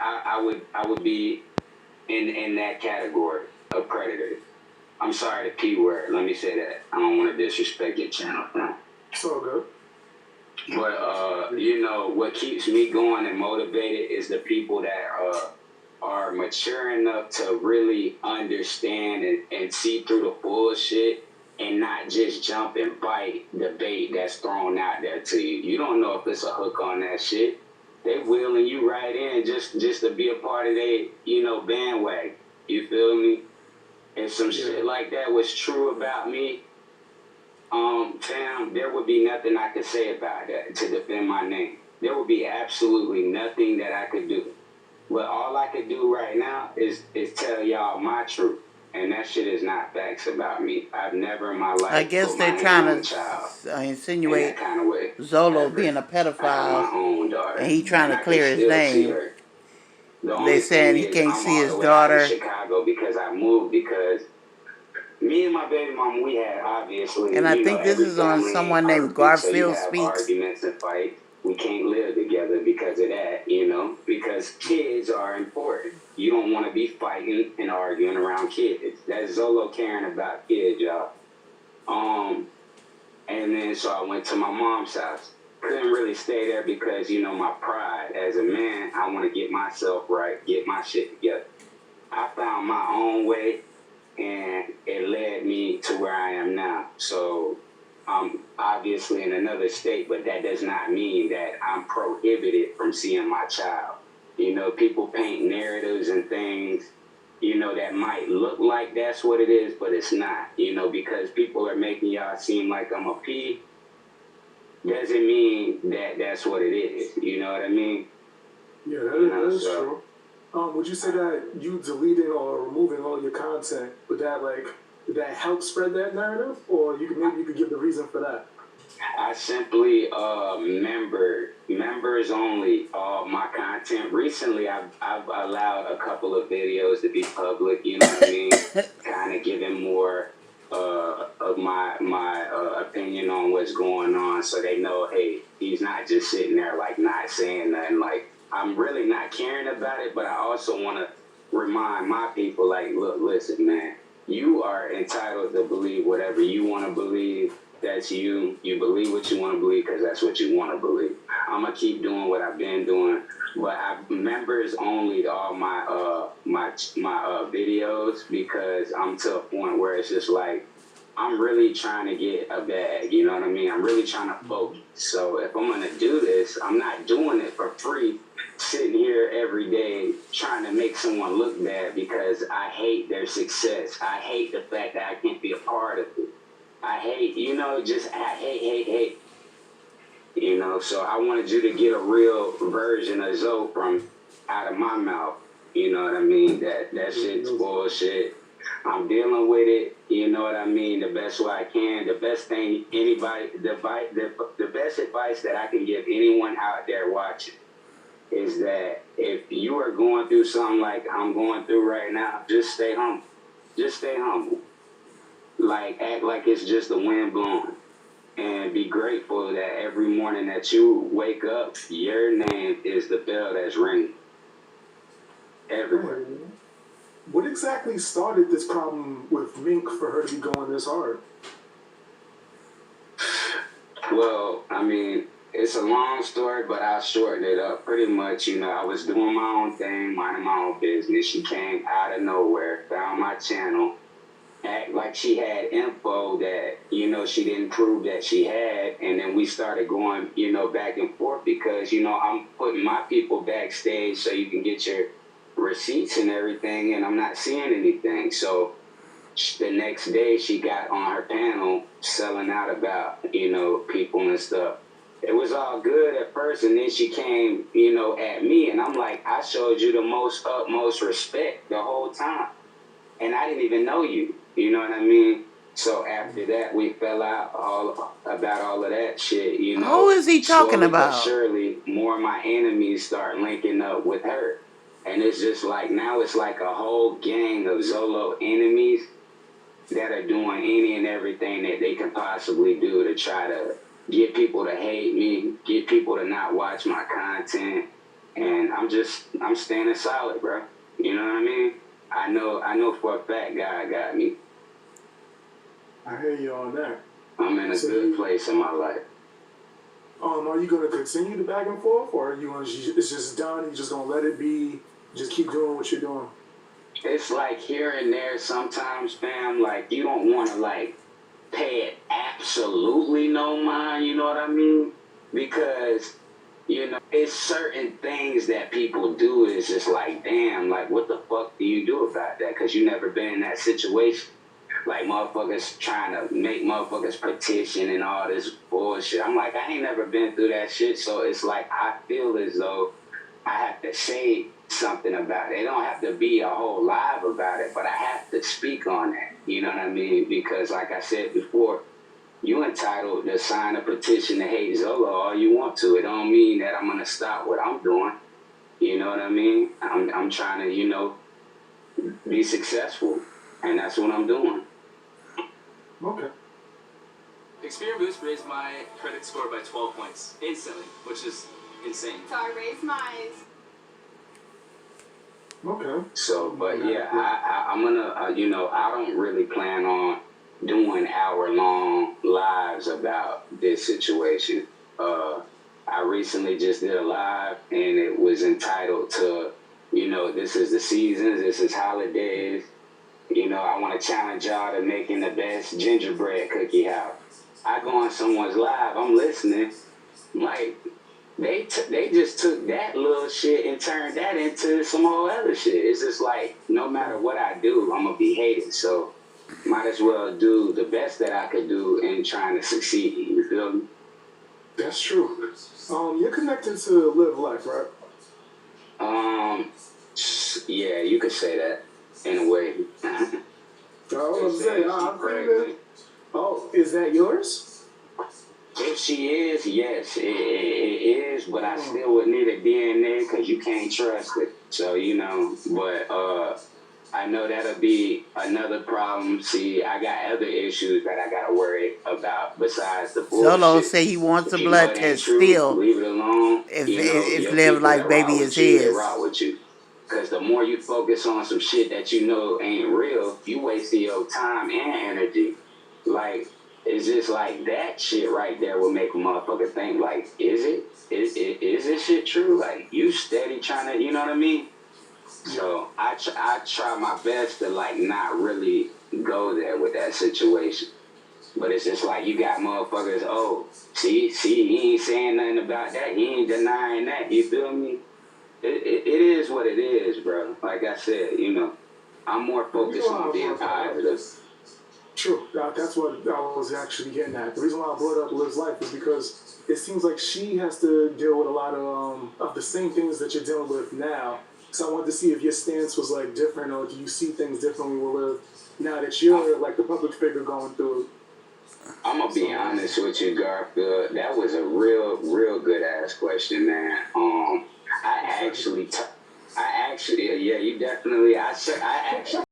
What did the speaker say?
I would be in that category of predators. I'm sorry, the P word. Let me say that. I don't want to disrespect your channel. It's all good. But you know, what keeps me going and motivated is the people that are mature enough to really understand and see through the bullshit and not just jump and bite the bait that's thrown out there to you. You don't know if it's a hook on that shit. They wheeling you right in just to be a part of their, you know, bandwagon. You feel me? If some shit like that was true about me, fam, there would be nothing I could say about that to defend my name. There would be absolutely nothing that I could do. But all I could do right now is tell y'all my truth. And that shit is not facts about me. I've never in my life I guess put my they're name on trying a child to in insinuate that kind of way. Zolo Ever. being a I have my pedophile, own daughter. and he trying to And I can clear his still see name. her. The They only saying thing he is can't I'm see all his the way out of daughter. Chicago because I moved because me and my baby mom, we had obviously, And I you know, think this every is on family ain't someone named perfect, so you Garfield have Speaks. arguments and fights. We can't live together because of that, you know, because kids are important. You don't want to be fighting and arguing around kids. That's Zolo caring about kids, y'all. And then so I went to my mom's house. Couldn't really stay there because, you know, my pride as a man, I want to get myself right, get my shit together. I found my own way, and it led me to where I am now. So I'm obviously in another state, but that does not mean that I'm prohibited from seeing my child. You know, people paint narratives and things, you know, that might look like that's what it is, but it's not. You know, because people are making y'all seem like I'm a P, doesn't mean that that's what it is. You know what I mean? Yeah, that is true. Would you say that you deleting or removing all your content, would that help spread that narrative, or maybe you could give the reason for that? I simply members only all my content. Recently, I've allowed a couple of videos to be public. You know what I mean? Kind of giving more of my opinion on what's going on, so they know, hey, he's not just sitting there like not saying nothing. Like, I'm really not caring about it, but I also want to remind my people, like, look, listen, man, you are entitled to believe whatever you want to believe. That's you. You believe what you want to believe because that's what you want to believe. I'm gonna keep doing what I've been doing, but I members only to all my videos because I'm to a point where it's just like I'm really trying to get a bag. You know what I mean? I'm really trying to focus. So if I'm gonna do this, I'm not doing it for free. Sitting here every day trying to make someone look bad because I hate their success. I hate the fact that I can't be a part of it. I hate, you know, just I hate. You know, so I wanted you to get a real version of Zoe from out of my mouth. You know what I mean? That shit's bullshit. I'm dealing with it. You know what I mean? The best way I can. The best thing the best advice that I can give anyone out there watching is that if you are going through something like I'm going through right now, just stay humble. Just stay humble. Like, act like it's just the wind blowing. And be grateful that every morning that you wake up, your name is the bell that's ringing. Everywhere. What exactly started this problem with Mink for her to be going this hard? Well, I mean, it's a long story, but I'll shorten it up. Pretty much, you know, I was doing my own thing, minding my own business. She came out of nowhere, found my channel, act like she had info that, you know, she didn't prove that she had. And then we started going, you know, back and forth because, you know, I'm putting my people backstage so you can get your receipts and everything, and I'm not seeing anything. So the next day she got on her panel selling out about, you know, people and stuff. It was all good at first, and then she came, you know, at me, and I'm like, I showed you the most utmost respect the whole time, and I didn't even know you. You know what I mean? So after that, we fell out about all of that shit. You know, Who is he talking slowly but about? surely, more of my enemies start linking up with her, and it's just like now it's like a whole gang of Zolo enemies that are doing any and everything that they can possibly do to try to get people to hate me, get people to not watch my content, and I'm standing solid, bro. You know what I mean? I know for a fact God got me. I hear you on that. I'm in a good place in my life. Are you gonna continue the back and forth, or are you gonna, it's just done? You just gonna let it be? Just keep doing what you're doing? It's like here and there sometimes, fam. Like you don't want to like pay it absolutely no mind. You know what I mean? Because you know it's certain things that people do is just like, damn, like what the fuck do you do about that? Because you never been in that situation. Like motherfuckers trying to make motherfuckers petition and all this bullshit. I'm like, I ain't never been through that shit. So it's like I feel as though I have to say something about it. It don't have to be a whole live about it, but I have to speak on that. You know what I mean? Because like I said before, you entitled to sign a petition to hate Zola all you want to. It don't mean that I'm gonna stop what I'm doing. You know what I mean? I'm trying to, you know, be successful, and that's what I'm doing. Okay. Experience Boost raised my credit score by 12 points instantly, which is insane. So I raised mine. Okay. So, but yeah, I'm gonna, you know, I don't really plan on doing hour-long lives about this situation. I recently just did a live, and it was entitled to, you know, this is the seasons, this is holidays. You know, I want to challenge y'all to making the best gingerbread cookie house. I go on someone's live, I'm listening, like, they just took that little shit and turned that into some whole other shit. It's just like, no matter what I do, I'm going to be hated. So, might as well do the best that I could do in trying to succeed. You feel me? That's true. You're connected to Live Life, right? Yeah, you could say that in a way. I was saying, I'm pretty. Oh, is that yours? If she is, yes, it is, but I still would need a DNA because you can't trust it. So, you know, but I know that'll be another problem. See, I got other issues that I got to worry about besides the bullshit. Solo say he wants a blood test still. Leave it alone. If Live Life Baby is his. With you. Because the more you focus on some shit that you know ain't real, you wasting your time and energy. Like, it's just like that shit right there will make a motherfucker think, like, is it? Is this shit true? Like, you steady trying to, you know what I mean? So I try my best to, like, not really go there with that situation. But it's just like you got motherfuckers, oh, see, he ain't saying nothing about that. He ain't denying that. You feel me? It is what it is, bro. Like I said, you know, I'm more focused on being positive. True. That's what I was actually getting at. The reason why I brought up Liv's Life is because it seems like she has to deal with a lot of the same things that you're dealing with now. So I wanted to see if your stance was like different, or do you see things differently with Liv now that you're like the public figure going through it? I'm gonna be honest with you, Garfield. That was a real good ass question, man. I actually, yeah, you definitely. I actually